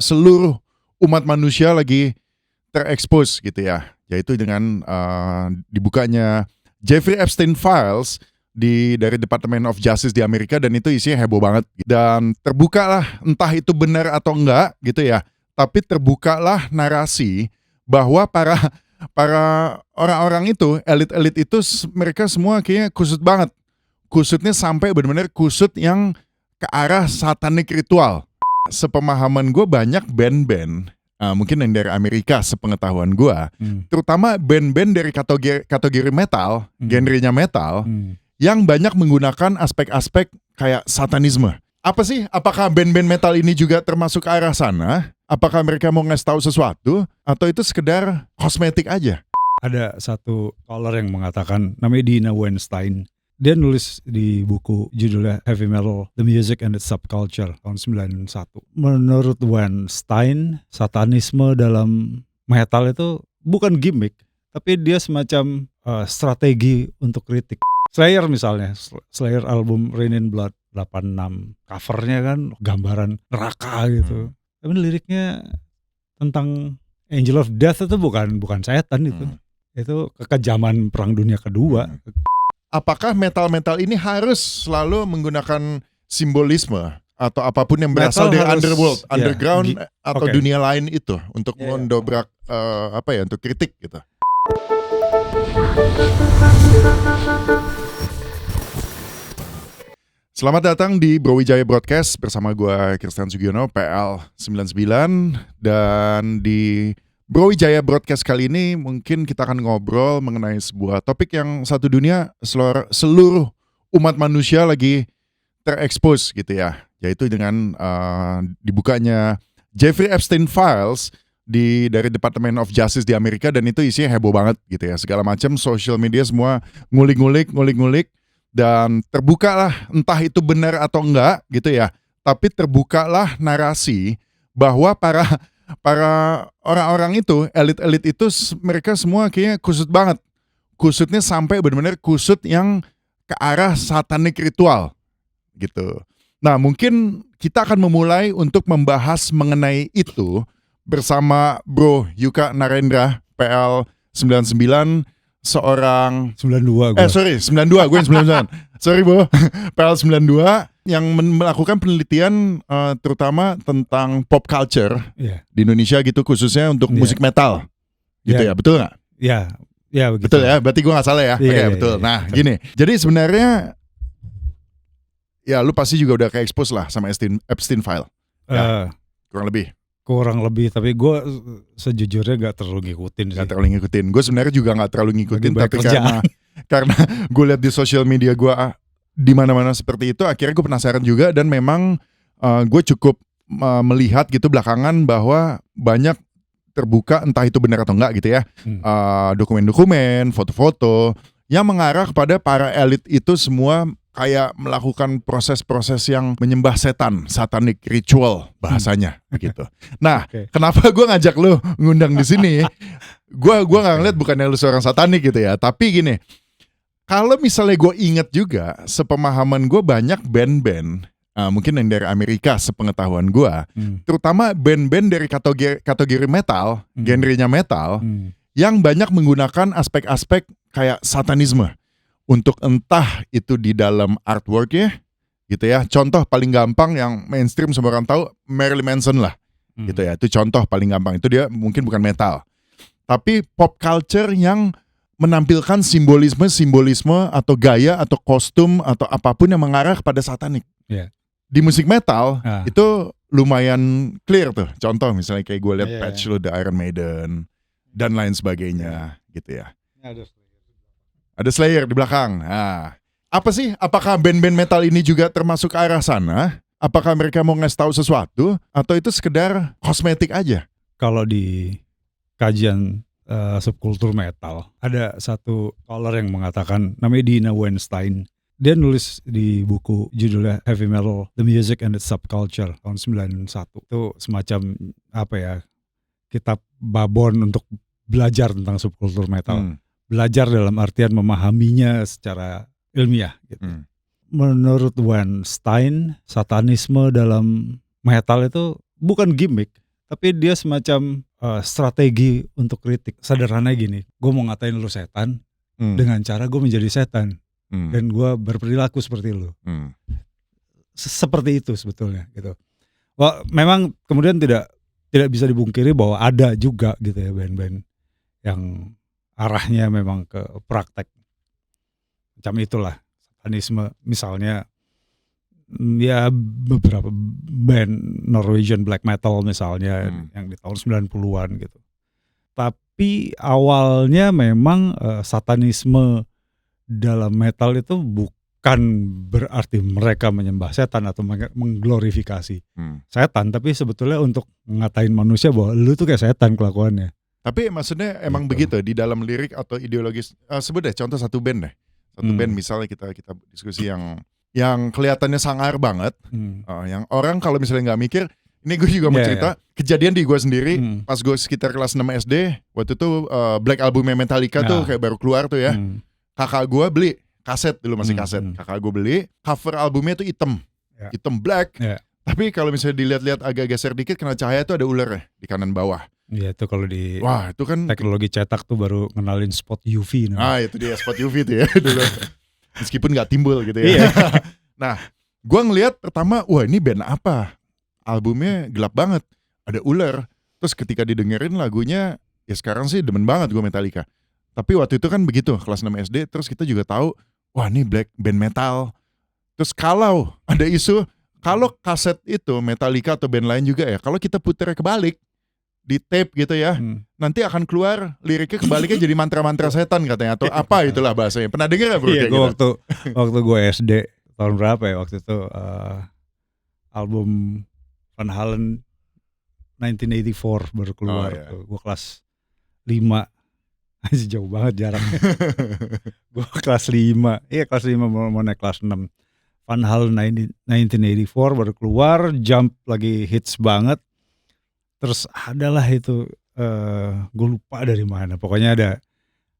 seluruh umat manusia lagi terekspos gitu ya, yaitu dengan dibukanya Jeffrey Epstein Files dari Department of Justice di Amerika, dan itu isinya heboh banget. Dan terbukalah, entah itu benar atau enggak gitu ya, tapi terbukalah narasi bahwa para orang-orang itu, elit-elit itu, mereka semua kayaknya kusut banget. Kusutnya sampai benar-benar kusut yang ke arah satanik ritual. Sepemahaman gue banyak band-band, mungkin yang dari Amerika sepengetahuan gue, terutama band-band dari kategori metal, genrenya metal, yang banyak menggunakan aspek-aspek kayak satanisme. Apa sih? Apakah band-band metal ini juga termasuk ke arah sana? Apakah mereka mau ngasih tahu sesuatu? Atau itu sekedar kosmetik aja? Ada satu scholar yang mengatakan, namanya Dina Weinstein. Dia nulis di buku judulnya Heavy Metal, The Music and its Subculture tahun 91. Menurut Weinstein, satanisme dalam metal itu bukan gimmick, tapi dia semacam strategi untuk kritik. Slayer misalnya, Slayer album Rain in Blood 86, covernya kan gambaran neraka gitu. Tapi liriknya tentang Angel of Death itu bukan setan itu. Itu kekejaman Perang Dunia Kedua. Apakah metal-metal ini harus selalu menggunakan simbolisme atau apapun yang berasal dari underworld, underground atau dunia lain itu untuk mendobrak untuk kritik gitu? Selamat datang di Brawijaya Broadcast bersama gue Christian Sugiono, PL 99, dan di Brawijaya Broadcast kali ini mungkin kita akan ngobrol mengenai sebuah topik yang satu dunia, seluruh umat manusia lagi terekspos gitu ya, yaitu dengan dibukanya Jeffrey Epstein Files dari Department of Justice di Amerika, dan itu isinya heboh banget gitu ya, segala macam social media semua ngulik-ngulik, dan terbukalah, entah itu benar atau enggak gitu ya, tapi terbukalah narasi bahwa para orang-orang itu, elit-elit itu, mereka semua kayaknya kusut banget. Kusutnya sampai benar-benar kusut yang ke arah satanik ritual gitu. Nah, mungkin kita akan memulai untuk membahas mengenai itu bersama Bro Yuka Narendra, PL 99, seorang 92 gue. 92, gue yang 99. Sorry Bro, PL 92 yang melakukan penelitian terutama tentang pop culture di Indonesia gitu, khususnya untuk musik metal gitu ya, betul nggak? Ya begitu. Betul ya, berarti gue nggak salah ya? Oke, betul. Nah gini, jadi sebenarnya ya lu pasti juga udah ke-expose lah sama Epstein File ya, kurang lebih, tapi gue sejujurnya gak terlalu ngikutin sih. Gak terlalu ngikutin, gue sebenarnya juga gak terlalu ngikutin, tapi karena gue lihat di sosial media gue di mana-mana seperti itu, akhirnya gue penasaran juga, dan memang gue cukup melihat gitu belakangan bahwa banyak terbuka, entah itu benar atau enggak gitu ya, dokumen-dokumen, foto-foto yang mengarah kepada para elit itu semua kayak melakukan proses-proses yang menyembah setan, satanik ritual bahasanya gitu. Nah, kenapa gue ngajak lu ngundang di sini? Gue nggak ngeliat bukannya lu seorang satanik gitu ya, tapi gini, kalau misalnya gue inget juga, sepemahaman gue banyak band-band, mungkin yang dari Amerika sepengetahuan gue, terutama band-band dari kategori metal, genrenya metal, yang banyak menggunakan aspek-aspek kayak satanisme. Untuk entah itu di dalam artworknya gitu ya. Contoh paling gampang yang mainstream semua orang tahu, Marilyn Manson lah gitu ya. Itu contoh paling gampang. Itu dia mungkin bukan metal, tapi pop culture yang menampilkan simbolisme atau gaya atau kostum atau apapun yang mengarah kepada satanik. Di musik metal itu lumayan clear tuh. Contoh misalnya kayak gue lihat patch lo The Iron Maiden dan lain sebagainya gitu ya. Ada Slayer di belakang. Nah, apa sih? Apakah band-band metal ini juga termasuk ke arah sana? Apakah mereka mau ngasih tahu sesuatu? Atau itu sekedar kosmetik aja? Kalau di kajian subkultur metal, ada satu scholar yang mengatakan, namanya Dina Weinstein. Dia nulis di buku judulnya Heavy Metal, The Music and its Subculture tahun 91. Itu semacam kitab babon untuk belajar tentang subkultur metal. Belajar dalam artian memahaminya secara ilmiah gitu. Menurut Weinstein, satanisme dalam metal itu bukan gimmick, tapi dia semacam strategi untuk kritik. Sederhana gini, gue mau ngatain lu setan dengan cara gue menjadi setan dan gue berperilaku seperti lu. Seperti itu sebetulnya gitu. Wah, memang kemudian tidak bisa dibungkiri bahwa ada juga gitu ya band-band yang arahnya memang ke praktek macam itulah, satanisme misalnya. Ya beberapa band Norwegian black metal misalnya yang di tahun 90-an gitu. Tapi awalnya memang satanisme dalam metal itu bukan berarti mereka menyembah setan atau mengglorifikasi setan, tapi sebetulnya untuk ngatain manusia bahwa lu tuh kayak setan kelakuannya. Tapi maksudnya emang begitu di dalam lirik atau ideologis. Sebut deh contoh satu band deh. Satu band misalnya kita diskusi yang kelihatannya sangar banget, yang orang kalau misalnya nggak mikir, ini gue juga mau cerita kejadian di gue sendiri pas gue sekitar kelas 6 SD, waktu itu Black Albumnya Metallica tuh kayak baru keluar tuh ya, kakak gue beli kaset dulu masih kaset, kakak gue beli cover albumnya tuh hitam black, tapi kalau misalnya dilihat-lihat agak geser dikit kena cahaya tuh ada ular ya di kanan bawah. Iya itu kalau di wah itu kan teknologi cetak tuh baru kenalin spot UV. Itu dia spot UV tuh ya dulu. Meskipun gak timbul gitu ya. Nah, gue ngelihat pertama, wah ini band apa? Albumnya gelap banget, ada ular. Terus ketika didengerin lagunya, ya sekarang sih demen banget gue Metallica. Tapi waktu itu kan begitu, kelas 6 SD, terus kita juga tahu, wah ini band metal. Terus kalau ada isu, kalau kaset itu Metallica atau band lain juga ya, kalau kita puter kebalik, di tape gitu ya, nanti akan keluar liriknya kebaliknya jadi mantra-mantra setan katanya atau apa itulah bahasanya. Pernah dengar bro? Iya, waktu gue SD tahun berapa ya waktu itu album Van Halen 1984 baru keluar. Gue kelas 5, masih jauh banget jaraknya. Gue kelas 5, kelas 5 mau naik kelas 6. Van Halen 1984 baru keluar, Jump lagi hits banget. Terus adalah itu, gue lupa dari mana. Pokoknya ada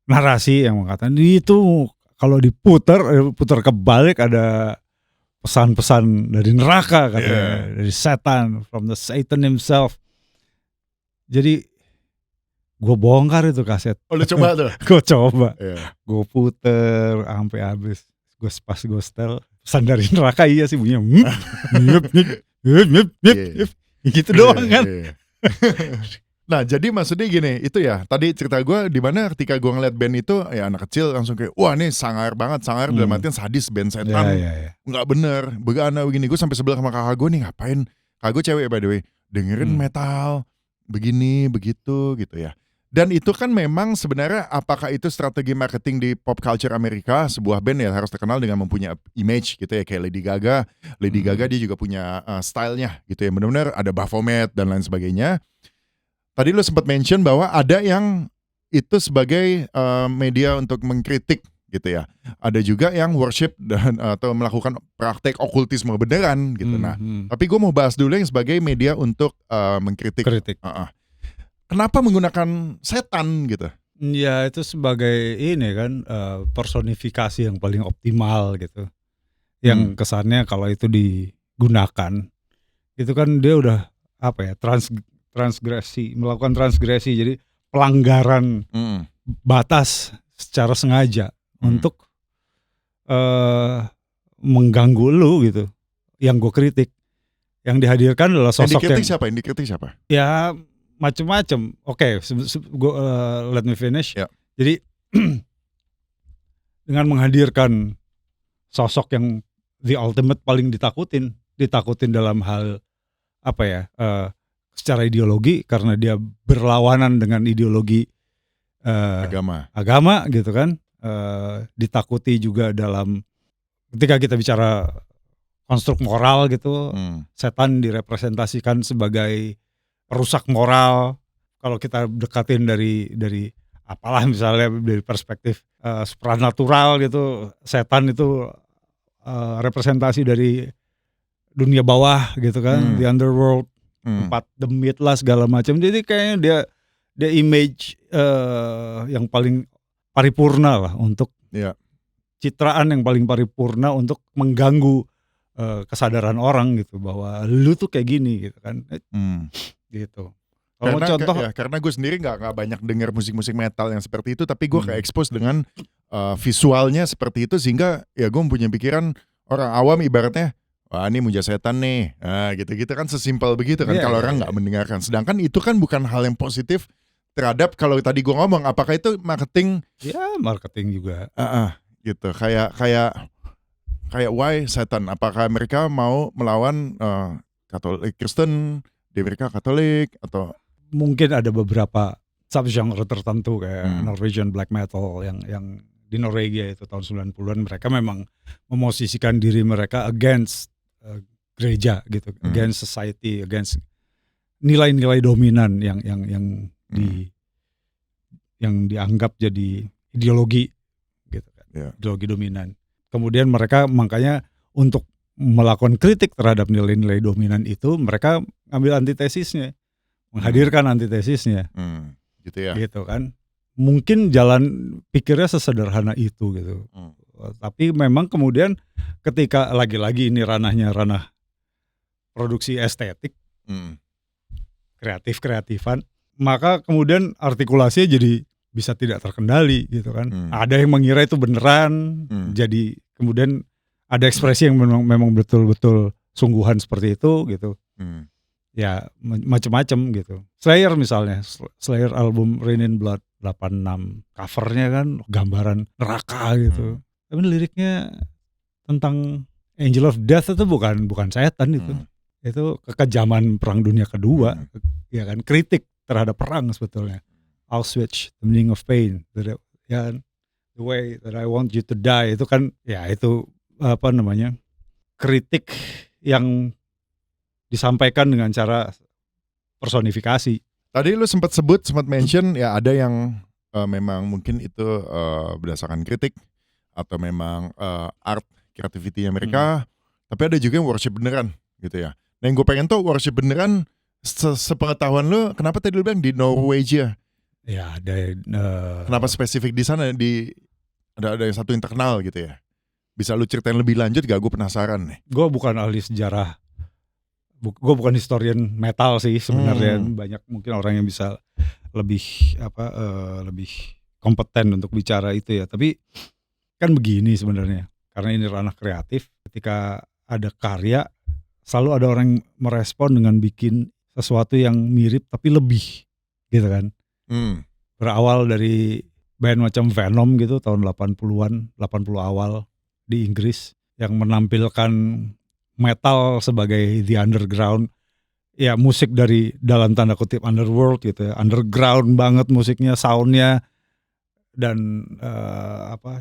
narasi yang mengatakan itu kalau putar kebalik ada pesan-pesan dari neraka katanya, dari setan, from the Satan himself. Jadi gue bongkar itu kaset. Oh lu coba tuh? Gue coba, gue puter sampai habis. Gue pas gue setel pesan dari neraka iya sih bunyinya. Gitu doang kan. Nah jadi maksudnya gini, itu ya tadi cerita gue di mana ketika gue ngeliat band itu ya anak kecil langsung kayak wah ini sangar banget, sangar dalam artian sadis, band setan, nggak bener, begini. Gue sampai sebelah sama kakak gue nih ngapain, kakak gue cewek by the way, dengerin metal begini begitu gitu ya. Dan itu kan memang sebenarnya apakah itu strategi marketing di pop culture Amerika, sebuah band ya harus terkenal dengan mempunyai image gitu ya, kayak Lady Gaga. Lady Gaga dia juga punya stylenya gitu ya, benar-benar ada Baphomet dan lain sebagainya. Tadi lo sempat mention bahwa ada yang itu sebagai media untuk mengkritik gitu ya. Ada juga yang worship dan atau melakukan praktek okultisme beneran gitu. Nah, tapi gue mau bahas dulu yang sebagai media untuk mengkritik. Kenapa menggunakan setan gitu? Ya itu sebagai ini kan personifikasi yang paling optimal gitu. Yang kesannya kalau itu digunakan itu kan dia udah apa ya, melakukan transgresi, jadi pelanggaran batas secara sengaja untuk mengganggu lu gitu. Yang gue kritik, yang dihadirkan adalah sosok yang dikritik siapa? Ya macem-macem. Oke, let me finish. Jadi dengan menghadirkan sosok yang the ultimate paling ditakutin dalam hal apa ya? Secara ideologi karena dia berlawanan dengan ideologi agama gitu kan, ditakuti juga dalam ketika kita bicara konstruk moral gitu, setan direpresentasikan sebagai perusak moral. Kalau kita dekatin dari apalah misalnya dari perspektif supranatural gitu, setan itu representasi dari dunia bawah gitu kan, the underworld. Tempat demit lah segala macam. Jadi kayaknya dia image yang paling paripurna lah untuk citraan yang paling paripurna untuk mengganggu kesadaran orang gitu bahwa lu tuh kayak gini gitu kan. Gitu. Kalau contoh, karena gue sendiri nggak banyak dengar musik-musik metal yang seperti itu, tapi gue ke-expose dengan visualnya seperti itu, sehingga ya gue punya pikiran orang awam ibaratnya, wah ini muja setan nih, gitu-gitu kan, sesimpel begitu kan kalau orang nggak mendengarkan. Sedangkan itu kan bukan hal yang positif terhadap, kalau tadi gue ngomong, apakah itu marketing? Ya marketing juga. Gitu, kayak why setan? Apakah mereka mau melawan Katolik Kristen di Amerika Katolik, atau mungkin ada beberapa subgenre tertentu kayak Norwegian black metal yang di Norwegia itu tahun 90-an mereka memang memosisikan diri mereka against gereja gitu, against society, against nilai-nilai dominan yang dianggap jadi ideologi gitu kan. Ideologi dominan. Kemudian mereka makanya untuk melakukan kritik terhadap nilai-nilai dominan itu, mereka ambil antitesisnya, menghadirkan antitesisnya, gitu ya. Gitu kan. Mungkin jalan pikirnya sesederhana itu gitu. Tapi memang kemudian ketika lagi-lagi ini ranah produksi estetik, kreatif-kreatifan, maka kemudian artikulasinya jadi bisa tidak terkendali gitu kan. Ada yang mengira itu beneran, jadi kemudian ada ekspresi yang memang betul-betul sungguhan seperti itu gitu. Ya macam-macam gitu. Slayer misalnya, Slayer album Rain in Blood 86, covernya kan gambaran neraka gitu. Tapi liriknya tentang Angel of Death itu bukan setan itu. Itu kekejaman Perang Dunia Kedua, ya kan, kritik terhadap perang sebetulnya. Auschwitz, the meaning of pain, ya, the way that I want you to die, itu kan ya itu apa namanya, kritik yang disampaikan dengan cara personifikasi. Tadi lu sempat mention ya ada yang memang mungkin itu berdasarkan kritik atau memang art creativity-nya mereka, tapi ada juga yang worship beneran gitu ya. Nah yang gue pengen tuh worship beneran, sepengetahuan lu, kenapa tadi lu bilang di Norwegia? Ya ada. Kenapa spesifik di sana, ada satu yang terkenal gitu ya? Bisa lu ceritain lebih lanjut gak? Gue penasaran nih. Gue bukan ahli sejarah, gue bukan historian metal sih sebenarnya. Banyak mungkin orang yang bisa lebih lebih kompeten untuk bicara itu ya. Tapi kan begini sebenarnya, karena ini ranah kreatif. Ketika ada karya, selalu ada orang yang merespon dengan bikin sesuatu yang mirip tapi lebih, gitu kan. Berawal dari band macam Venom gitu tahun 80 awal di Inggris yang menampilkan metal sebagai the underground, ya musik dari dalam tanda kutip underworld gitu ya, underground banget musiknya, soundnya dan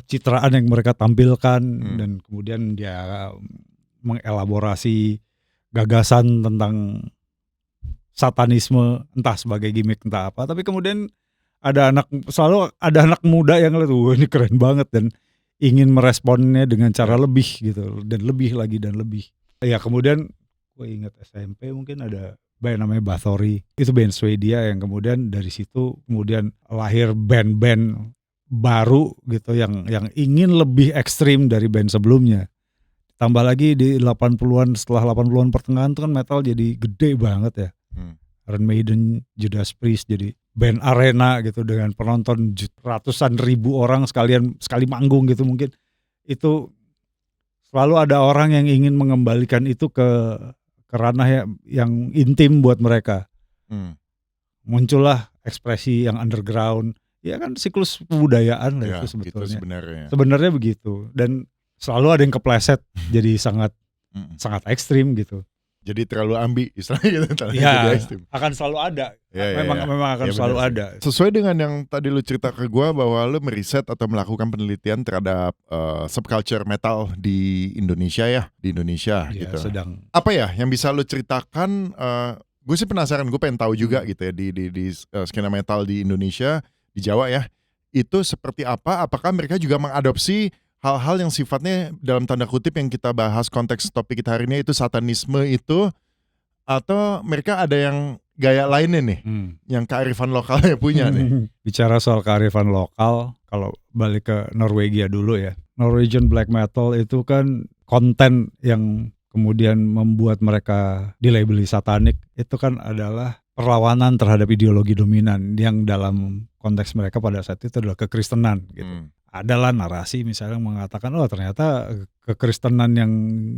citraan yang mereka tampilkan, dan kemudian dia mengelaborasi gagasan tentang satanisme entah sebagai gimmick entah apa, tapi kemudian selalu ada anak muda yang lihat, wah ini keren banget, dan ingin meresponnya dengan cara lebih gitu, dan lebih lagi dan lebih. Ya kemudian gue ingat SMP mungkin ada band namanya Bathory, itu band Swedia yang kemudian dari situ kemudian lahir band-band baru gitu yang ingin lebih ekstrim dari band sebelumnya. Tambah lagi di 80-an, setelah 80-an pertengahan itu kan metal jadi gede banget ya. Iron Maiden, Judas Priest jadi band arena gitu dengan penonton ratusan ribu orang sekali manggung gitu. Mungkin itu selalu ada orang yang ingin mengembalikan itu ke ranah yang intim buat mereka. Muncullah ekspresi yang underground, ya kan siklus kebudayaan lah itu sebetulnya. Gitu sebenarnya begitu, dan selalu ada yang kepleset jadi sangat ekstrim gitu. Jadi terlalu ambi istilahnya gitu. Ya, akan selalu ada. Memang akan selalu ada. Sesuai dengan yang tadi lu cerita ke gue bahwa lu meriset atau melakukan penelitian terhadap subculture metal di Indonesia ya, gitu. Sedang. Apa ya yang bisa lu ceritakan? Gue sih penasaran, gue pengen tahu juga gitu ya di skena metal di Indonesia, di Jawa ya, itu seperti apa? Apakah mereka juga mengadopsi hal-hal yang sifatnya dalam tanda kutip yang kita bahas konteks topik kita hari ini itu satanisme itu, atau mereka ada yang gaya lainnya nih, yang kearifan lokalnya punya nih? Bicara soal kearifan lokal, kalau balik ke Norwegia dulu ya, Norwegian black metal itu kan konten yang kemudian membuat mereka dilabeli satanik itu kan adalah perlawanan terhadap ideologi dominan yang dalam konteks mereka pada saat itu adalah kekristenan gitu. Adalah narasi misalnya yang mengatakan ternyata kekristenan yang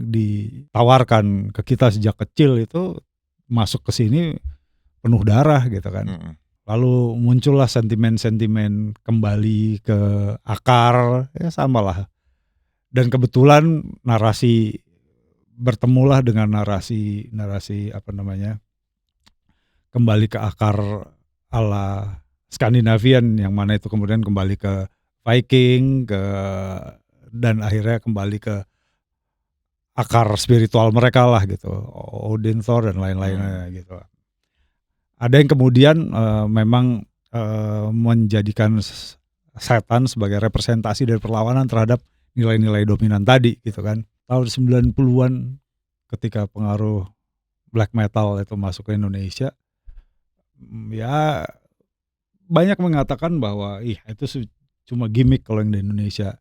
ditawarkan ke kita sejak kecil itu masuk ke sini penuh darah gitu kan. Lalu muncullah sentimen-sentimen kembali ke akar, ya samalah. Dan kebetulan narasi bertemulah dengan narasi kembali ke akar ala Skandinavian, yang mana itu kemudian kembali ke Viking, dan akhirnya kembali ke akar spiritual mereka lah gitu, Odin, Thor dan lain-lainnya gitu. Ada yang kemudian memang menjadikan setan sebagai representasi dari perlawanan terhadap nilai-nilai dominan tadi gitu kan. Tahun 90-an ketika pengaruh black metal itu masuk ke Indonesia, ya banyak mengatakan bahwa itu cuma gimmick kalau yang di Indonesia.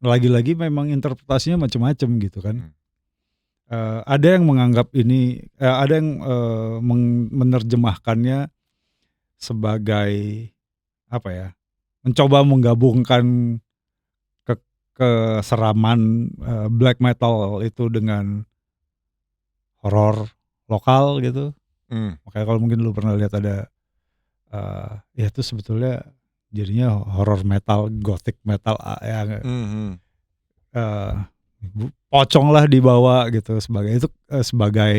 Lagi-lagi memang interpretasinya macam-macam gitu kan. Ada yang menganggap ini, ada yang menerjemahkannya sebagai mencoba menggabungkan keseraman black metal itu dengan horor lokal gitu. Makanya kalau mungkin lu pernah lihat ada, ya itu sebetulnya jadinya horror metal, gothic metal pocong lah dibawa gitu sebagai sebagai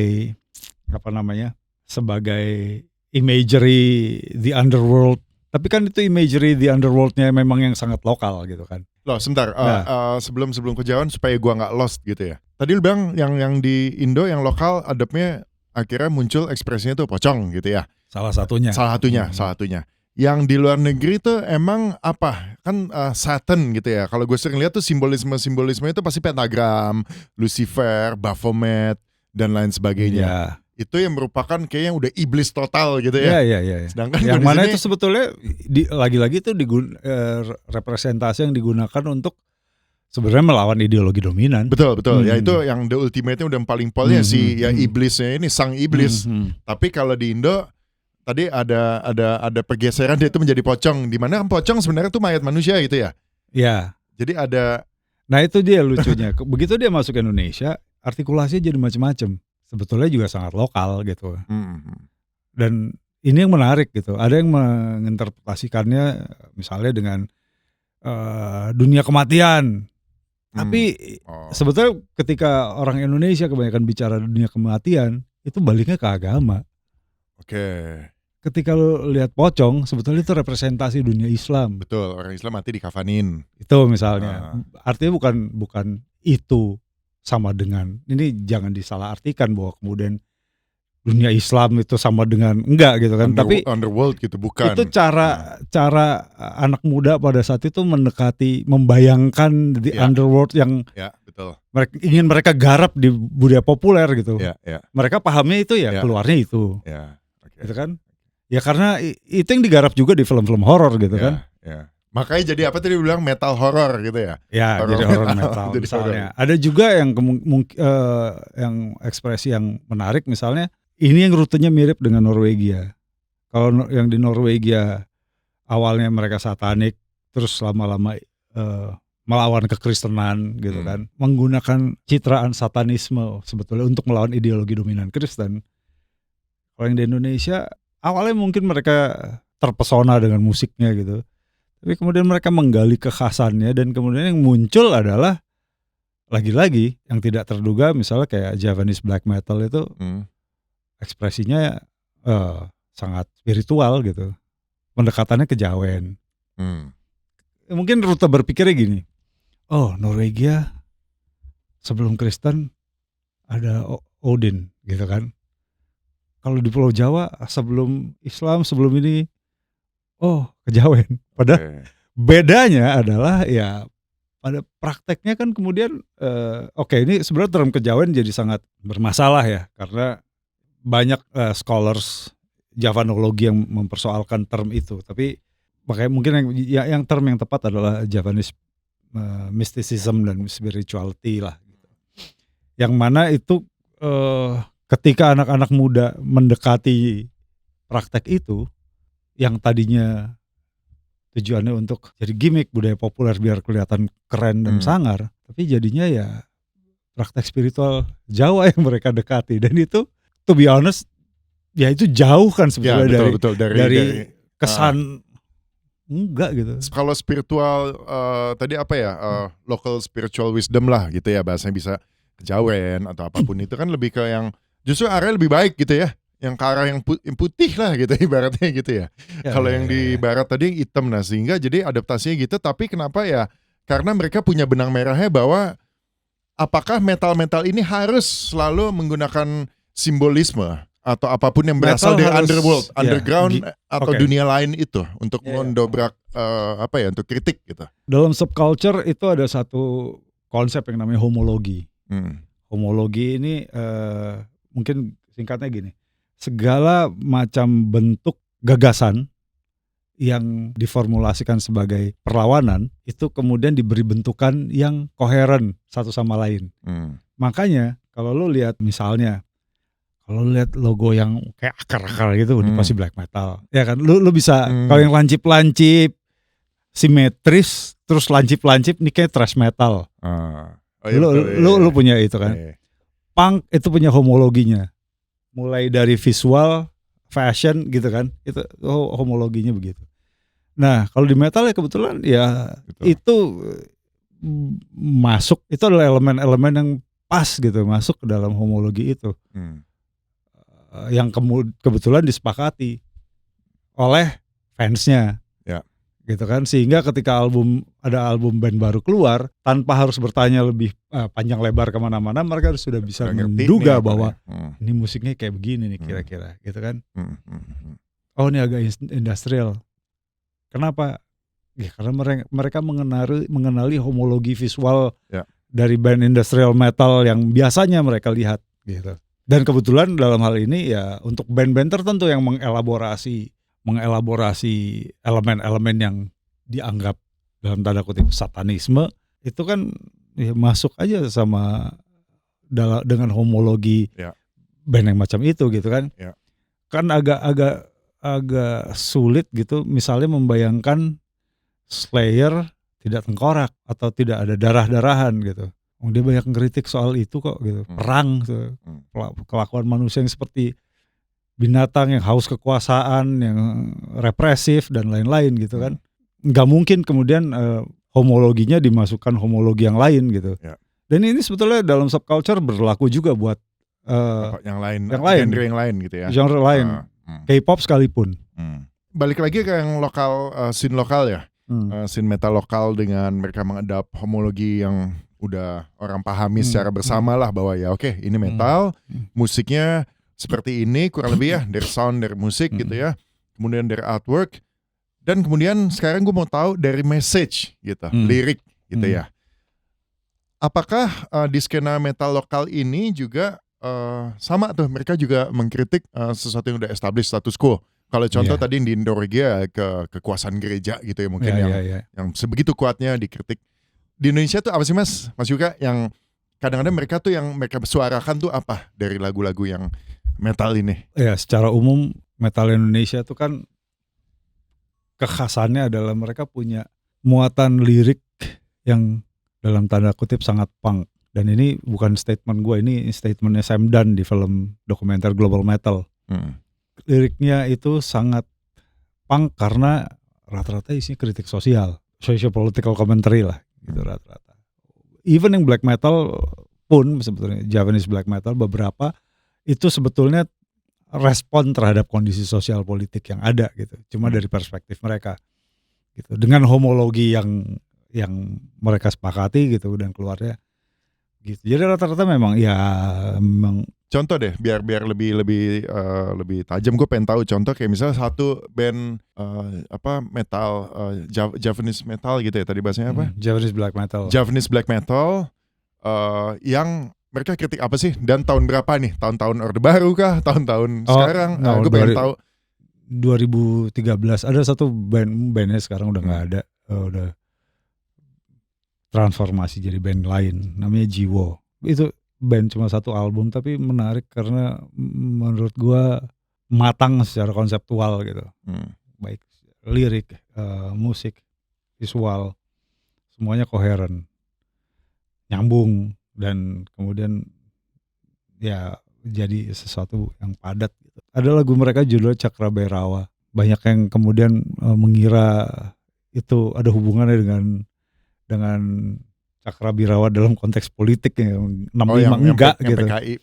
imagery the underworld. Tapi kan itu imagery the underworldnya memang yang sangat lokal gitu kan. Loh sebentar, sebelum kejauhan supaya gua nggak lost gitu ya. Tadi lu bilang yang di Indo yang lokal adabnya akhirnya muncul ekspresinya tuh pocong gitu ya. Salah satunya. Yang di luar negeri tuh emang apa? Kan Satan gitu ya. Kalau gue sering lihat tuh simbolisme itu pasti pentagram, Lucifer, Baphomet dan lain sebagainya. Itu yang merupakan kayak yang udah iblis total gitu ya. Iya. Sedangkan yang mana itu sebetulnya lagi-lagi itu representasi yang digunakan untuk sebenarnya melawan ideologi dominan. Betul. Ya itu yang the ultimate-nya udah paling polnya iblisnya ini sang iblis. Tapi kalau di Indo tadi ada pergeseran dia itu menjadi pocong, di mana pocong sebenarnya itu mayat manusia gitu ya. Iya. Jadi ada. Nah itu dia lucunya. Begitu dia masuk ke Indonesia, artikulasinya jadi macam-macam. Sebetulnya juga sangat lokal gitu. Dan ini yang menarik gitu. Ada yang menginterpretasikannya misalnya dengan dunia kematian. Tapi sebetulnya ketika orang Indonesia kebanyakan bicara dunia kematian, itu baliknya ke agama. Ketika lo lihat pocong, sebetulnya itu representasi dunia Islam. Betul, orang Islam mati dikafanin. Itu misalnya. Artinya bukan itu sama dengan, ini jangan disalahartikan bahwa kemudian dunia Islam itu sama dengan enggak gitu kan. Tapi underworld gitu, bukan. Itu cara anak muda pada saat itu mendekati, membayangkan the underworld yang betul. ingin mereka garap di budaya populer gitu. Mereka pahamnya itu keluarnya itu. Gitu kan? Ya karena itu yang digarap juga di film-film horor gitu kan. Makanya jadi apa tadi bilang metal horror gitu ya. Ya, jadi horror metal misalnya. Ada juga yang yang ekspresi yang menarik misalnya, ini yang rutenya mirip dengan Norwegia. Kalau yang di Norwegia awalnya mereka satanik, terus lama-lama melawan kekristenan gitu kan. Menggunakan citraan satanisme sebetulnya untuk melawan ideologi dominan Kristen. Kalau yang di Indonesia awalnya mungkin mereka terpesona dengan musiknya gitu, tapi kemudian mereka menggali kekhasannya dan kemudian yang muncul adalah lagi-lagi yang tidak terduga, misalnya kayak Japanese black metal itu ekspresinya sangat spiritual gitu, pendekatannya kejawen. Mungkin rute berpikirnya gini, Norwegia sebelum Kristen ada Odin gitu kan. Kalau di Pulau Jawa sebelum Islam, sebelum ini kejawen. Padahal bedanya adalah ya pada prakteknya kan kemudian ini sebenarnya term kejawen jadi sangat bermasalah ya, karena banyak scholars Javanologi yang mempersoalkan term itu. Tapi makanya mungkin yang term yang tepat adalah Javanese mysticism dan spirituality lah. Yang mana itu ketika anak-anak muda mendekati praktek itu yang tadinya tujuannya untuk jadi gimmick budaya populer biar kelihatan keren dan sangar, tapi jadinya ya praktek spiritual Jawa yang mereka dekati, dan itu to be honest ya itu jauh kan sebetulnya dari kesan enggak gitu. Kalau spiritual tadi apa ya, local spiritual wisdom lah gitu ya, bahasanya bisa kejawen atau apapun itu kan lebih ke yang justru arah lebih baik gitu ya, yang ke arah yang putih lah gitu ibaratnya gitu ya. Kalau yang di barat tadi yang hitam, nah sehingga jadi adaptasinya gitu. Tapi kenapa ya, karena mereka punya benang merahnya bahwa apakah metal-metal ini harus selalu menggunakan simbolisme atau apapun yang berasal dari underworld, underground atau dunia lain itu untuk mendobrak untuk kritik gitu. Dalam subculture itu ada satu konsep yang namanya homologi. Homologi ini mungkin singkatnya gini, segala macam bentuk gagasan yang diformulasikan sebagai perlawanan itu kemudian diberi bentukan yang koheren satu sama lain. Makanya kalau lo lihat misalnya, kalau lu lihat logo yang kayak akar-akar gitu, ini pasti black metal. Ya kan, lu bisa kalau yang lancip-lancip, simetris, terus lancip-lancip, ini kayak thrash metal. Lu punya itu kan. Punk itu punya homologinya. Mulai dari visual, fashion gitu kan, itu homologinya begitu. Nah, kalau di metal ya kebetulan ya itu masuk, itu adalah elemen-elemen yang pas gitu masuk ke dalam homologi itu. Yang kebetulan disepakati oleh fansnya, gitu kan, sehingga ketika ada album band baru keluar, tanpa harus bertanya lebih panjang lebar kemana-mana, mereka sudah bisa menduga bahwa ini musiknya kayak begini nih kira-kira, gitu kan. Oh ini agak industrial. Kenapa? Ya karena mereka mengenali homologi visual dari band industrial metal yang biasanya mereka lihat, gitu. Dan kebetulan dalam hal ini ya untuk band-band tertentu yang mengelaborasi elemen-elemen yang dianggap dalam tanda kutip satanisme, itu kan ya masuk aja sama dengan homologi band yang macam itu gitu kan. Kan agak sulit gitu misalnya membayangkan Slayer tidak tengkorak atau tidak ada darah-darahan gitu. Dia banyak ngeritik soal itu kok gitu. Perang gitu. Kelakuan manusia yang seperti binatang yang haus kekuasaan, yang represif dan lain-lain gitu kan. Nggak mungkin kemudian homologinya dimasukkan homologi yang lain gitu. Dan ini sebetulnya dalam subculture berlaku juga buat yang lain, genre yang lain gitu ya. Genre lain. K-pop sekalipun. Balik lagi ke yang lokal, scene lokal ya. Scene metal lokal dengan mereka mengadap homologi yang udah orang pahami secara bersama lah bahwa ya oke, ini metal, musiknya seperti ini kurang lebih ya, dari sound, dari musik gitu ya, kemudian dari artwork, dan kemudian sekarang gue mau tahu dari message gitu, lirik gitu ya. Apakah di skena metal lokal ini juga sama tuh, mereka juga mengkritik sesuatu yang udah established status quo? Kalau contoh tadi di Norwegia kekuasaan gereja gitu ya mungkin yang sebegitu kuatnya dikritik. Di Indonesia tuh apa sih Mas Yuka yang kadang-kadang mereka tuh yang mereka suarakan tuh apa dari lagu-lagu yang metal ini? Ya secara umum metal Indonesia tuh kan kekhasannya adalah mereka punya muatan lirik yang dalam tanda kutip sangat punk. Dan ini bukan statement gue, ini statementnya Sam Dunn di film dokumenter Global Metal. Liriknya itu sangat punk karena rata-rata isinya kritik sosial, socio-political commentary lah gitu rata-rata. Even yang black metal pun sebetulnya Japanese black metal beberapa itu sebetulnya respon terhadap kondisi sosial politik yang ada gitu. Cuma dari perspektif mereka gitu. Dengan homologi yang mereka sepakati gitu dan keluarnya gitu. Jadi rata-rata memang contoh deh biar lebih tajam. Gue pengen tahu contoh kayak misalnya satu band metal Japanese metal gitu ya tadi bahasanya apa? Japanese black metal. Japanese black metal yang mereka kritik apa sih dan tahun berapa nih? Tahun-tahun Orde Baru kah? Tahun-tahun sekarang? Gue pengen tahu. 2013 ada satu bandnya sekarang udah nggak ada, udah transformasi jadi band lain namanya Jiwo. Itu band cuma satu album tapi menarik karena menurut gua matang secara konseptual gitu. Baik lirik, musik, visual, semuanya koheren, nyambung, dan kemudian ya jadi sesuatu yang padat gitu. Ada lagu mereka judulnya Cakrabairawa. Banyak yang kemudian mengira itu ada hubungannya dengan Cakrabirawa dalam konteks politik ya, 65 enggak gitu. PKI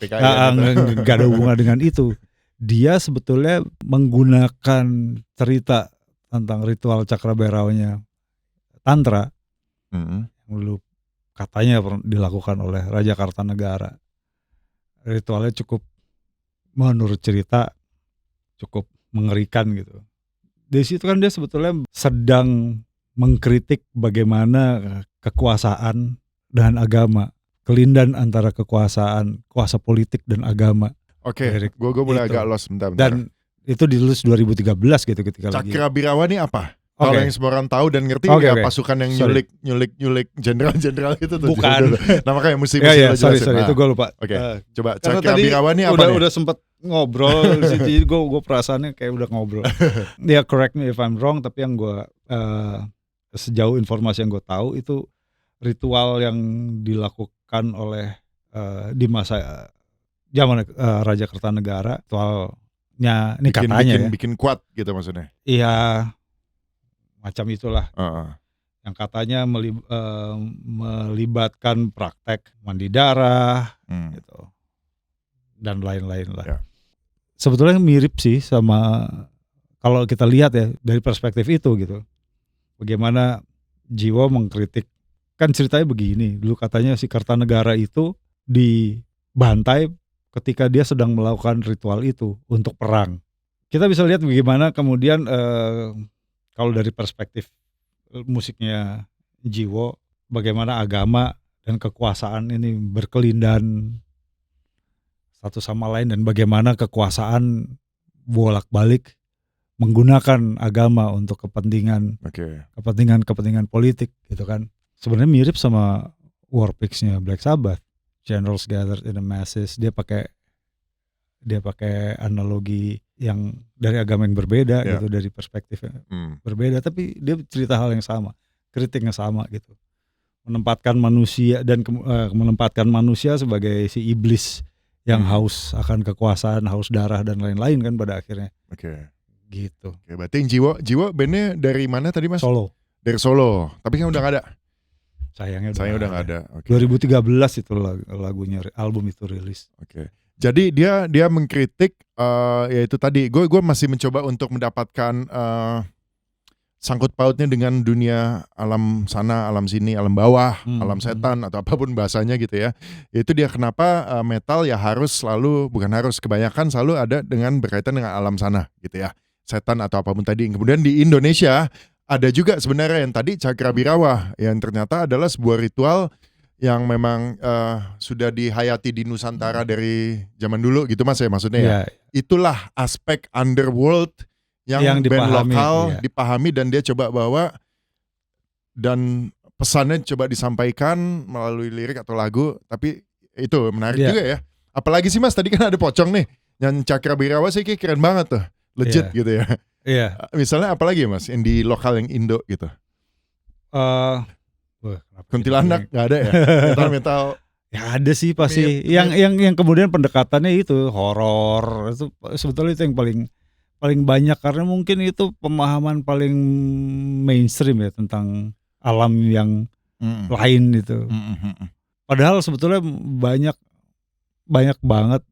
Enggak ada hubungan dengan itu. Dia sebetulnya menggunakan cerita tentang ritual Cakrabairawanya Tantra yang dulu katanya dilakukan oleh Raja Kartanegara. Ritualnya cukup, menurut cerita, cukup mengerikan gitu. Di situ kan dia sebetulnya sedang mengkritik bagaimana kekuasaan dan agama, kelindan antara kekuasaan, kuasa politik dan agama. Oke, gue boleh agak lost bentar. Dan itu ditulis 2013 gitu ketika lagi. Cakrabirawa ini apa? Kalau yang semua orang tahu dan ngerti pasukan yang nyulik jenderal-jenderal itu tuh. Bukan. Nama kayak mesti sorry, itu gue lupa. Oke, coba Cakrabirawa ini apa? Udah sempet ngobrol di situ, gue perasaannya kayak udah ngobrol. Dia correct me if I'm wrong, tapi yang gue sejauh informasi yang gue tahu itu ritual yang dilakukan oleh di masa zaman Raja Kertanegara. Ritualnya ini katanya bikin kuat gitu maksudnya. Iya, macam itulah. Yang katanya melibatkan praktek mandi darah gitu dan lain-lain lah. Yeah. Sebetulnya mirip sih sama kalau kita lihat ya dari perspektif itu gitu. Bagaimana Jiwo mengkritik, kan ceritanya begini, dulu katanya si Kartanegara itu dibantai ketika dia sedang melakukan ritual itu untuk perang. Kita bisa lihat bagaimana kemudian kalau dari perspektif musiknya Jiwo, bagaimana agama dan kekuasaan ini berkelindan satu sama lain, dan bagaimana kekuasaan bolak-balik menggunakan agama untuk kepentingan politik gitu kan. Sebenarnya mirip sama War Pigs-nya Black Sabbath, Generals Gathered in the Masses. Dia pakai analogi yang dari agama yang berbeda gitu, dari perspektif yang berbeda, tapi dia cerita hal yang sama, kritiknya sama gitu. Menempatkan manusia menempatkan manusia sebagai si iblis yang haus akan kekuasaan, haus darah dan lain-lain kan pada akhirnya. Gitu. Berarti Jiwo bandnya dari mana tadi Mas? Solo. Dari Solo, tapi kan udah gak ada. Sayangnya udah gak ada. 2013 itu lagunya, album itu rilis. Jadi dia mengkritik ya itu tadi, gue masih mencoba untuk mendapatkan sangkut pautnya dengan dunia alam sana, alam sini, alam bawah, alam setan atau apapun bahasanya gitu ya. Itu dia kenapa metal ya kebanyakan selalu ada berkaitan dengan alam sana gitu ya. Setan atau apapun tadi. Kemudian di Indonesia ada juga sebenarnya yang tadi Cakrabirawa yang ternyata adalah sebuah ritual yang memang sudah dihayati di Nusantara dari zaman dulu gitu Mas ya, maksudnya ya. Itulah aspek underworld yang band lokal dipahami dan dia coba bawa, dan pesannya coba disampaikan melalui lirik atau lagu. Tapi itu menarik juga ya. Apalagi sih Mas, tadi kan ada pocong nih yang Cakrabirawa sih keren banget tuh, legit gitu ya. Misalnya apalagi Mas yang di lokal yang Indo gitu? Kuntilanak nggak ada ya? Metal ya ada sih pasti. Yang kemudian pendekatannya itu horor, itu sebetulnya itu yang paling banyak, karena mungkin itu pemahaman paling mainstream ya tentang alam yang lain itu. Padahal sebetulnya banyak banget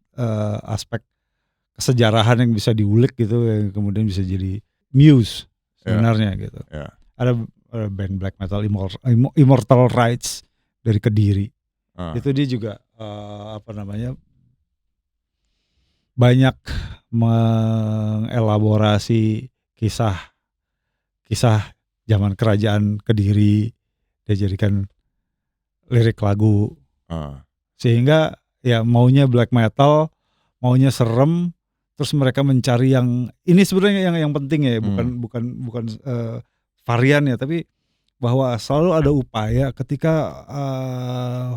aspek kesejarahan yang bisa diulik gitu, yang kemudian bisa jadi muse sebenarnya gitu. Ada band black metal Immortal Rights dari Kediri. Itu dia juga banyak mengelaborasi kisah zaman kerajaan Kediri, dia jadikan lirik lagu. Sehingga ya maunya black metal, maunya serem, terus mereka mencari yang ini sebenarnya yang penting ya, bukan varian ya, tapi bahwa selalu ada upaya ketika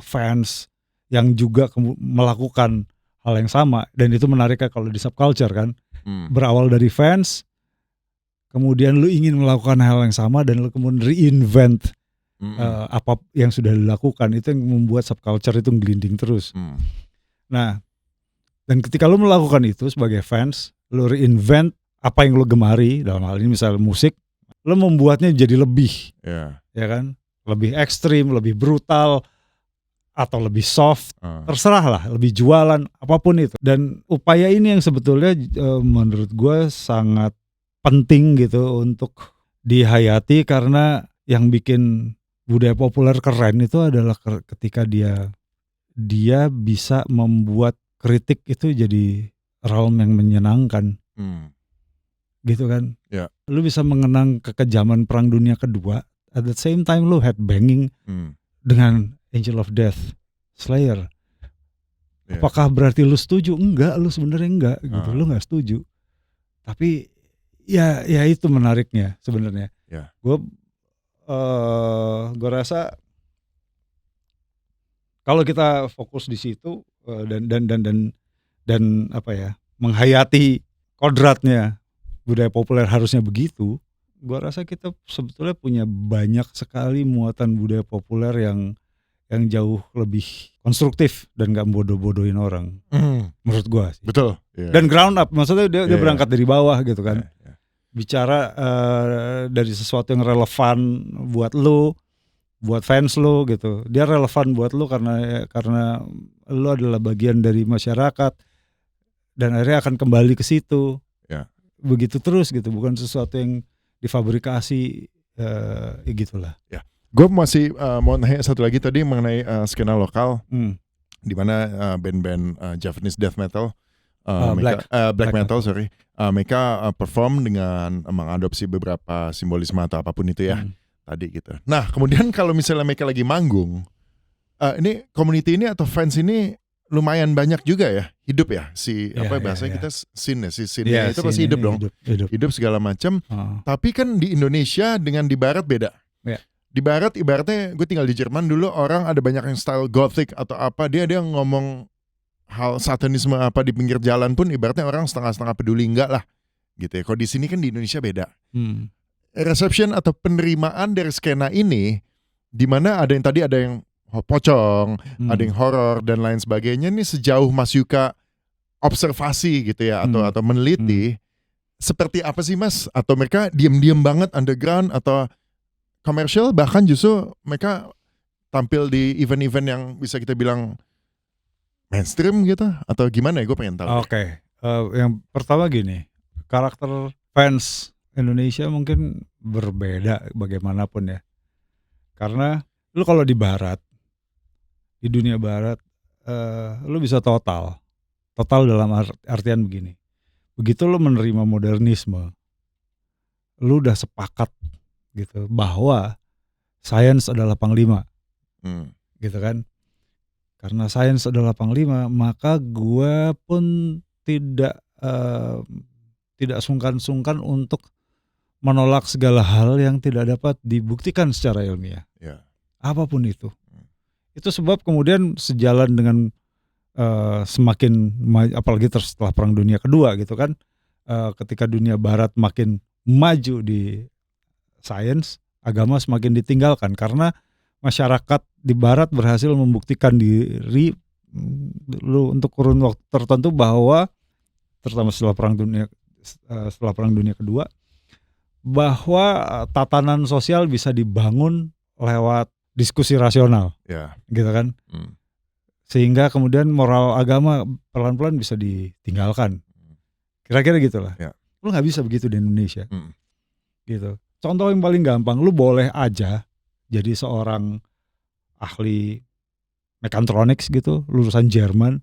fans yang juga melakukan hal yang sama, dan itu menariknya kalau di subculture kan, Berawal dari fans, kemudian lu ingin melakukan hal yang sama dan lu kemudian reinvent apa yang sudah dilakukan. Itu yang membuat subculture itu ngelinding terus. Nah, dan ketika lu melakukan itu sebagai fans, lu reinvent apa yang lu gemari, dalam hal ini misalnya musik, lu membuatnya jadi lebih, ya kan, lebih ekstrim, lebih brutal, atau lebih soft, terserah lah, lebih jualan, apapun itu. Dan upaya ini yang sebetulnya menurut gue sangat penting gitu untuk dihayati, karena yang bikin budaya populer keren itu adalah ketika dia bisa membuat kritik itu jadi realm yang menyenangkan. Gitu kan. Lu bisa mengenang kekejaman Perang Dunia Kedua, at the same time lu headbanging dengan Angel of Death, Slayer. Apakah berarti lu setuju? Enggak, lu sebenarnya enggak gitu. Lu enggak setuju. Tapi ya itu menariknya sebenarnya. Gue rasa kalau kita fokus di situ dan apa ya, menghayati kodratnya budaya populer harusnya begitu. Gue rasa kita sebetulnya punya banyak sekali muatan budaya populer yang jauh lebih konstruktif dan gak bodoh-bodohin orang. Menurut gue sih. Betul. Dan ground up, maksudnya dia berangkat dari bawah gitu kan. Bicara dari sesuatu yang relevan buat lu, buat fans lu gitu. Dia relevan buat lu karena lu adalah bagian dari masyarakat dan akhirnya akan kembali ke situ. Begitu terus gitu, bukan sesuatu yang difabrikasi, gitulah. Gue masih mau nanya satu lagi tadi mengenai skena lokal, di mana band-band Japanese death metal, black metal, mereka perform dengan mengadopsi beberapa simbolisme atau apapun itu ya, tadi gitu. Nah kemudian kalau misalnya mereka lagi manggung, ini community ini atau fans ini lumayan banyak juga ya, hidup ya, bahasanya kita scene itu pasti hidup dong, hidup segala macam. Tapi kan di Indonesia dengan di Barat beda. Di Barat ibaratnya gue tinggal di Jerman dulu, orang ada banyak yang style gothic atau apa, dia ngomong hal satanisme apa di pinggir jalan pun ibaratnya orang setengah-setengah peduli, enggak lah gitu ya. Kalau di sini kan di Indonesia beda. Reception atau penerimaan dari skena ini, dimana ada yang pocong, ada yang horor dan lain sebagainya, ini sejauh Mas Yuka observasi gitu ya, atau meneliti, seperti apa sih Mas? Atau mereka diam-diam banget underground atau komersial, bahkan justru mereka tampil di event-event yang bisa kita bilang mainstream gitu, atau gimana ya, gue pengen tahu. Oke. Yang pertama gini, karakter fans Indonesia mungkin berbeda bagaimanapun ya. Karena lu kalau di Barat, di dunia Barat, lu bisa total dalam artian begini. Begitu lu menerima modernisme, lu udah sepakat gitu bahwa sains adalah panglima, gitu kan. Karena sains adalah panglima, maka gue pun tidak sungkan-sungkan untuk menolak segala hal yang tidak dapat dibuktikan secara ilmiah, apapun itu. Itu sebab kemudian sejalan dengan semakin apalagi setelah Perang Dunia Kedua gitu kan, ketika dunia Barat makin maju di sains, agama semakin ditinggalkan karena masyarakat di Barat berhasil membuktikan diri untuk kurun waktu tertentu bahwa, terutama setelah Perang Dunia Kedua, bahwa tatanan sosial bisa dibangun lewat diskusi rasional, gitu kan, sehingga kemudian moral agama pelan-pelan bisa ditinggalkan, kira-kira gitulah. Lu nggak bisa begitu di Indonesia, gitu. Contoh yang paling gampang, lu boleh aja jadi seorang ahli mechatronics gitu, lulusan Jerman,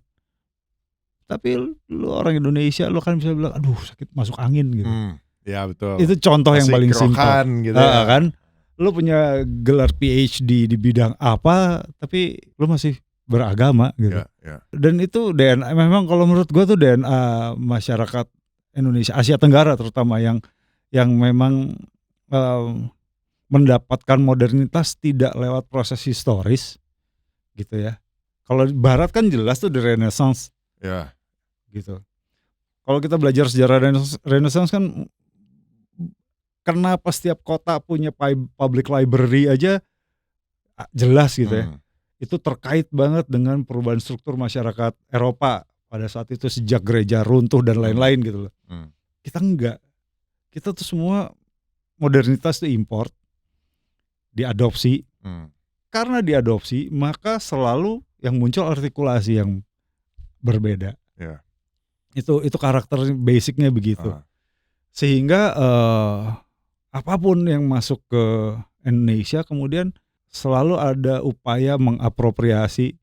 tapi lu orang Indonesia, lu kan bisa bilang, aduh sakit masuk angin gitu. Ya betul. Itu contoh yang paling simpel gitu ya. Kan, lu punya gelar PhD di bidang apa, tapi lu masih beragama gitu. Dan itu DNA, memang kalau menurut gua tuh DNA masyarakat Indonesia, Asia Tenggara terutama, yang memang mendapatkan modernitas tidak lewat proses historis gitu ya. Kalau di Barat kan jelas tuh di Renaissance, gitu. kalau kita belajar sejarah Renaissance kan, kenapa setiap kota punya public library aja jelas gitu ya. Itu terkait banget dengan perubahan struktur masyarakat Eropa pada saat itu sejak gereja runtuh dan lain-lain gitu loh. Kita enggak. Kita tuh semua modernitas tuh import, diadopsi. Karena diadopsi, maka selalu yang muncul artikulasi yang berbeda. Yeah. Itu karakter basicnya begitu. Sehingga apapun yang masuk ke Indonesia kemudian selalu ada upaya mengapropriasi,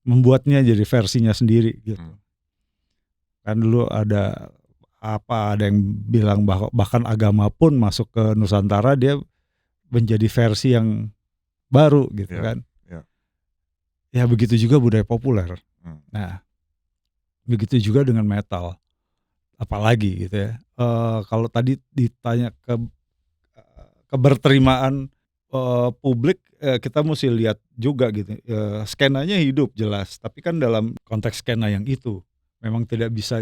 membuatnya jadi versinya sendiri gitu. Kan dulu ada yang bilang bahkan agama pun masuk ke Nusantara, dia menjadi versi yang baru gitu kan. Ya begitu juga budaya populer. Nah, begitu juga dengan metal. Apalagi gitu ya. Kalau tadi ditanya keberterimaan publik, kita mesti lihat juga gitu. Skenanya hidup jelas, tapi kan dalam konteks skena yang itu memang tidak bisa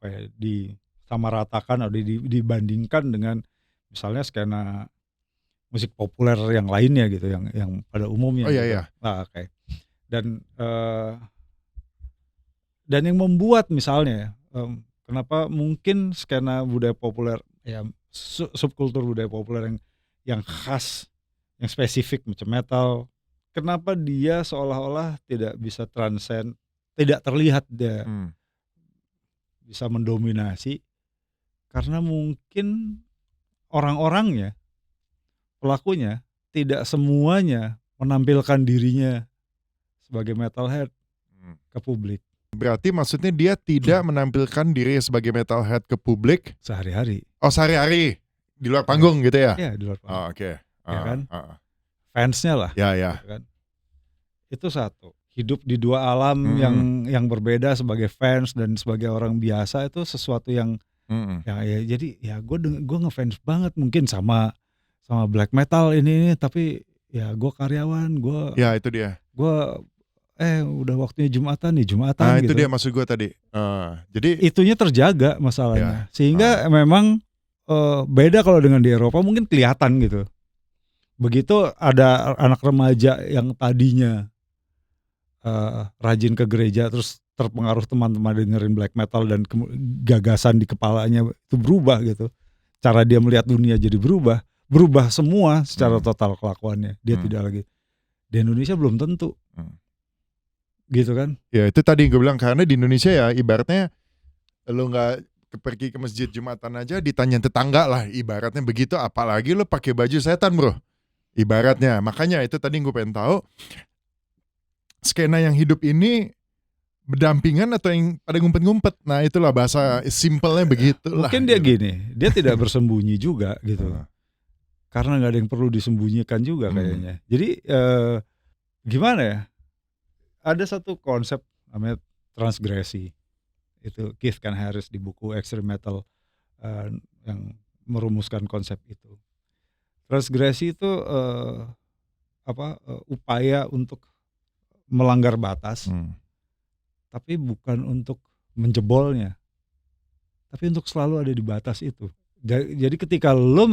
disamaratakan atau dibandingkan dengan misalnya skena musik populer yang lainnya gitu, yang pada umumnya. Iya. Nah, oke. Dan yang membuat misalnya kenapa mungkin skena budaya populer ya, subkultur budaya populer yang khas, yang spesifik macam metal, kenapa dia seolah-olah tidak bisa transcend, tidak terlihat dia bisa mendominasi, karena mungkin orang-orangnya, pelakunya tidak semuanya menampilkan dirinya sebagai metalhead ke publik. Berarti maksudnya dia tidak menampilkan diri sebagai metalhead ke publik sehari-hari. Oh, sehari-hari di luar panggung gitu ya? Iya, di luar panggung. Oh, oke. Ya kan? Fansnya lah. Ya. Gitu kan? Itu satu. Hidup di dua alam yang berbeda sebagai fans dan sebagai orang biasa, itu sesuatu yang ya jadi ya gue ngefans banget mungkin sama black metal ini, tapi ya gue karyawan, ya itu dia. Gue udah waktunya Jumatan gitu. Itu dia maksud gue tadi. Jadi itunya terjaga masalahnya. Sehingga memang beda kalau dengan di Eropa mungkin kelihatan gitu. Begitu ada anak remaja yang tadinya rajin ke gereja terus terpengaruh teman-teman dengerin black metal dan gagasan di kepalanya itu berubah gitu. Cara dia melihat dunia jadi berubah semua secara total kelakuannya. Dia tidak lagi. Di Indonesia belum tentu. Gitu kan? Ya itu tadi gue bilang, karena di Indonesia ya ibaratnya lo nggak pergi ke masjid Jumatan aja ditanya tetangga lah, ibaratnya begitu, apalagi lo pakai baju setan bro, ibaratnya. Makanya itu tadi gue pengen tahu skena yang hidup ini berdampingan atau yang pada ngumpet-ngumpet. Nah itulah bahasa simpelnya begitu lah. Mungkin dia gitu. Gini, dia tidak bersembunyi juga gitu. Karena nggak ada yang perlu disembunyikan juga kayaknya. Jadi gimana ya? Ada satu konsep namanya transgresi. Itu Keith Harris di buku Extreme Metal yang merumuskan konsep itu. Transgresi itu upaya untuk melanggar batas, tapi bukan untuk menjebolnya, tapi untuk selalu ada di batas itu. Jadi ketika lo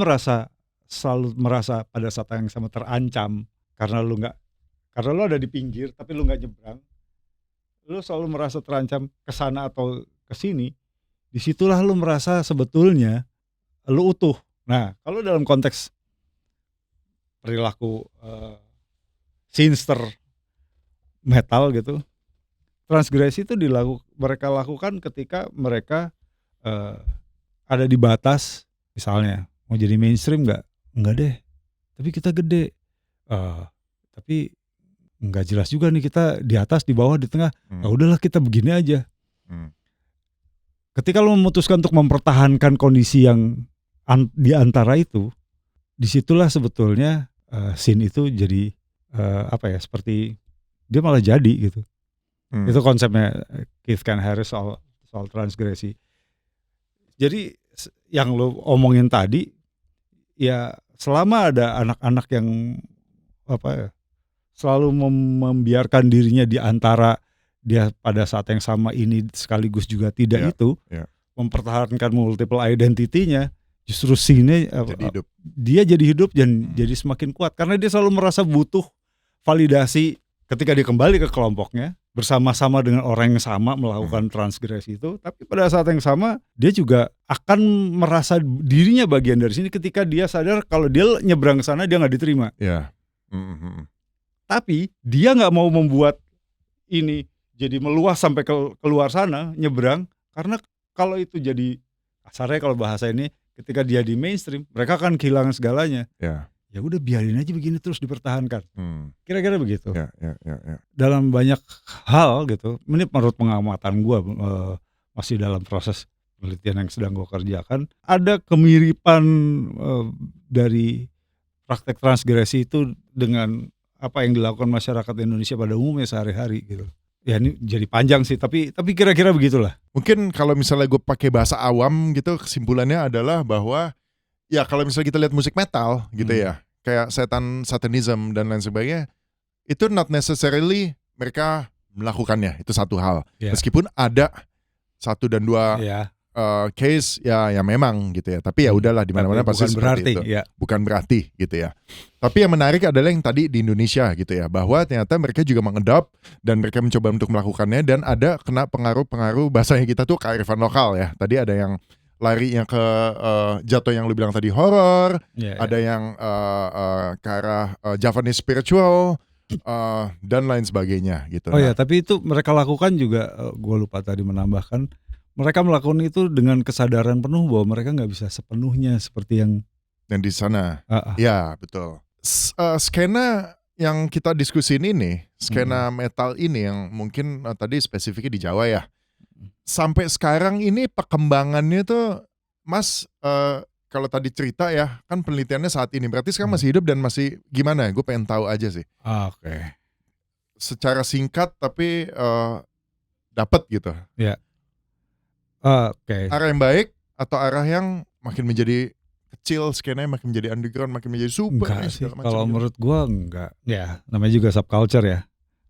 selalu merasa pada saat yang sama terancam karena lo ada di pinggir tapi lo nggak nyebrang, lo selalu merasa terancam ke sana atau ke sini, disitulah lo merasa sebetulnya lo utuh. Nah kalau dalam konteks perilaku sinister metal gitu, transgresi itu mereka lakukan ketika mereka ada di batas, misalnya mau jadi mainstream nggak deh, tapi kita gede, tapi nggak jelas juga nih kita di atas, di bawah, di tengah. Udahlah kita begini aja. Ketika lo memutuskan untuk mempertahankan kondisi yang di antara itu, disitulah sebetulnya scene itu jadi seperti dia malah jadi gitu. Itu konsepnya Keith Harris soal transgresi. Jadi yang lo omongin tadi, ya selama ada anak-anak yang selalu membiarkan dirinya di antara dia pada saat yang sama ini sekaligus juga tidak itu mempertahankan multiple identity-nya, justru sini dia jadi hidup dan jadi semakin kuat karena dia selalu merasa butuh validasi ketika dia kembali ke kelompoknya bersama-sama dengan orang yang sama melakukan transgresi itu, tapi pada saat yang sama dia juga akan merasa dirinya bagian dari sini ketika dia sadar kalau dia nyebrang ke sana dia nggak diterima. Tapi dia nggak mau membuat ini jadi meluas sampai keluar sana nyebrang, karena kalau itu jadi kasarnya kalau bahasa ini ketika dia di mainstream mereka akan kehilangan segalanya. Ya udah biarin aja begini terus dipertahankan. Kira-kira begitu. Dalam banyak hal gitu, ini menurut pengamatan gue masih dalam proses penelitian yang sedang gue kerjakan, ada kemiripan dari praktek transgresi itu dengan apa yang dilakukan masyarakat Indonesia pada umumnya sehari-hari gitu. Ya ini jadi panjang sih, tapi kira-kira begitulah. Mungkin kalau misalnya gue pakai bahasa awam gitu, kesimpulannya adalah bahwa ya kalau misalnya kita lihat musik metal gitu ya, kayak satanism dan lain sebagainya, itu not necessarily mereka melakukannya, itu satu hal. Meskipun ada 1 dan 2 case ya memang gitu ya, tapi ya udahlah di mana-mana pasti seperti itu. Bukan berarti gitu ya. Tapi yang menarik adalah yang tadi di Indonesia gitu ya, bahwa ternyata mereka juga mengadopt dan mereka mencoba untuk melakukannya, dan ada kena pengaruh bahasanya kita tuh kearifan lokal ya. Tadi ada yang lari yang ke jatuh yang lu bilang tadi horor, ada yang ke arah Javanese spiritual dan lain sebagainya gitu. Tapi itu mereka lakukan juga, gue lupa tadi menambahkan, mereka melakukan itu dengan kesadaran penuh bahwa mereka nggak bisa sepenuhnya seperti yang di sana. Ya betul. Skena yang kita diskusin ini, skena metal ini yang mungkin tadi spesifiknya di Jawa ya. Sampai sekarang ini perkembangannya tuh Mas, kalau tadi cerita ya kan penelitiannya saat ini berarti sekarang masih hidup dan masih gimana? Gue pengen tahu aja sih. Secara singkat tapi dapat gitu. Arah yang baik atau arah yang makin menjadi kecil, skenanya makin menjadi underground, makin menjadi super. Enggak sih, kalau menurut gue enggak. Ya namanya juga subculture ya.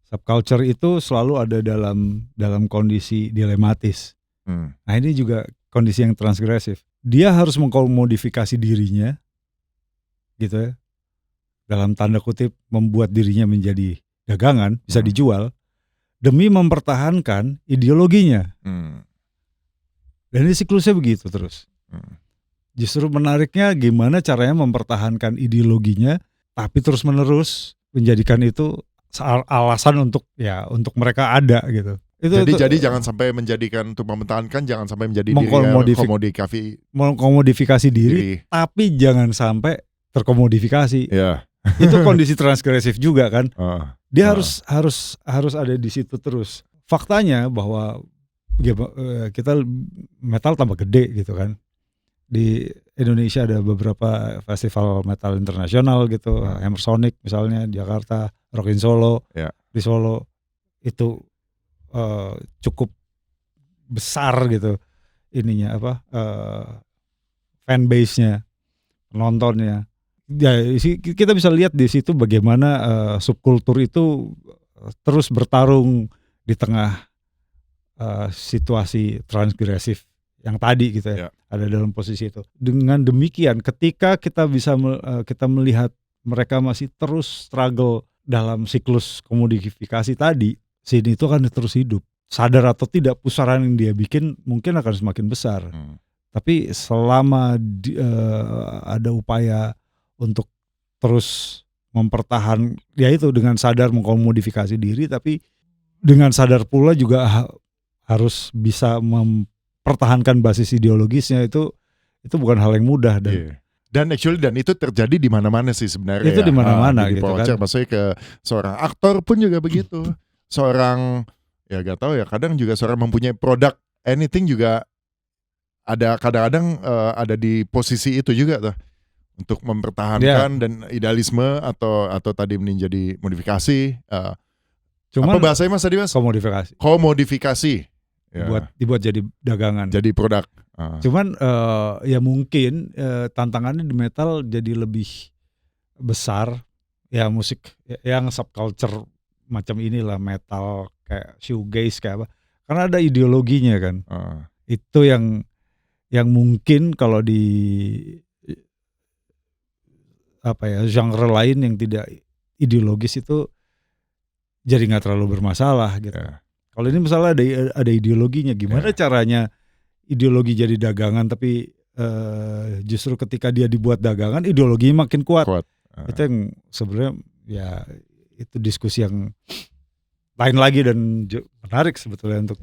Subculture itu selalu ada dalam kondisi dilematis. Nah ini juga kondisi yang transgresif. Dia harus mengkomodifikasi dirinya, gitu ya. Dalam tanda kutip membuat dirinya menjadi dagangan, bisa dijual demi mempertahankan ideologinya. Dan ini siklusnya begitu terus. Justru menariknya gimana caranya mempertahankan ideologinya, tapi terus menerus menjadikan itu alasan untuk mereka ada gitu. Jadi jangan sampai menjadikan untuk mempertahankan, jangan sampai menjadi mengkomodifikasi diri, tapi jangan sampai terkomodifikasi. Itu kondisi transgresif juga kan. Dia harus ada di situ terus. Faktanya bahwa kita metal tambah gede gitu kan. Di Indonesia ada beberapa festival metal internasional gitu, Hammer Sonic misalnya di Jakarta, Rock in Solo di Solo itu cukup besar gitu ininya fanbase-nya, penontonnya. Ya, kita bisa lihat di situ bagaimana subkultur itu terus bertarung di tengah situasi transgresif yang tadi gitu ya, ada dalam posisi itu. Dengan demikian ketika kita bisa kita melihat mereka masih terus struggle dalam siklus komodifikasi tadi, sini itu akan terus hidup. Sadar atau tidak, pusaran yang dia bikin mungkin akan semakin besar. Tapi selama ada upaya untuk terus mempertahankan, ya itu dengan sadar mengkomodifikasi diri, tapi dengan sadar pula juga harus bisa mempertahankan basis ideologisnya, itu bukan hal yang mudah. Dan actually itu terjadi di mana-mana sih sebenarnya. Itu di mana-mana gitu kan. Maksudnya ke seorang aktor pun juga begitu. Seorang ya gak tahu ya, kadang juga seorang mempunyai produk anything juga ada kadang-kadang ada di posisi itu juga tuh untuk mempertahankan dan idealisme atau tadi menjadi modifikasi. Cuman apa bahasanya Mas tadi Mas? Komodifikasi. Dibuat jadi dagangan. Jadi produk. Cuman ya mungkin tantangannya di metal jadi lebih besar ya, musik yang subculture macam inilah, metal kayak shoegaze kayak apa. Karena ada ideologinya kan. Itu yang mungkin kalau di genre lain yang tidak ideologis itu jadi nggak terlalu bermasalah gitu. Kalau ini misalnya ada ideologinya, gimana caranya ideologi jadi dagangan tapi justru ketika dia dibuat dagangan ideologinya makin kuat. Itu yang sebenarnya ya itu diskusi yang lain lagi dan menarik sebetulnya untuk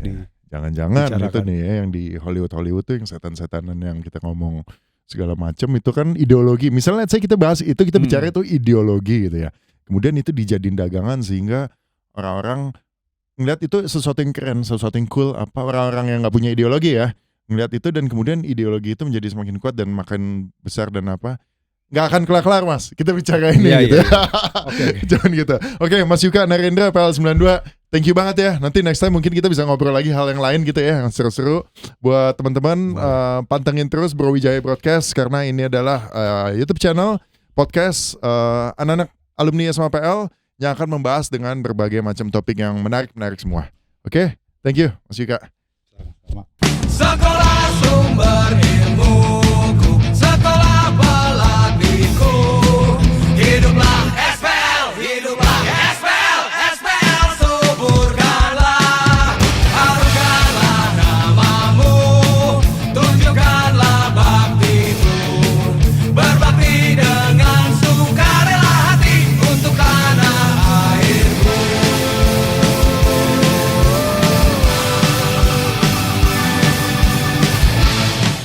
jangan-jangan itu nih ya yang di Hollywood tuh yang setan-setanan yang kita ngomong segala macam itu kan ideologi. Misalnya saya kita bahas itu, kita bicara itu ideologi gitu ya. Kemudian itu dijadiin dagangan sehingga orang-orang ngeliat itu sesuatu yang keren, sesuatu yang cool. Apa orang-orang yang nggak punya ideologi ya ngeliat itu, dan kemudian ideologi itu menjadi semakin kuat dan makin besar dan apa. Nggak akan kelar-kelar Mas, kita bicara ini gitu. Okay. Jangan gitu. Oke, Mas Yuka Narendra PL92, thank you banget ya. Nanti next time mungkin kita bisa ngobrol lagi hal yang lain gitu ya, yang seru-seru. Buat teman-teman pantengin terus Bro Wijaya Broadcast, karena ini adalah YouTube channel podcast anak-anak alumni SMA PL yang akan membahas dengan berbagai macam topik yang menarik semua. Oke, thank you Mas Yuka. Sama-sama. Sekolah Sumber Ilmu.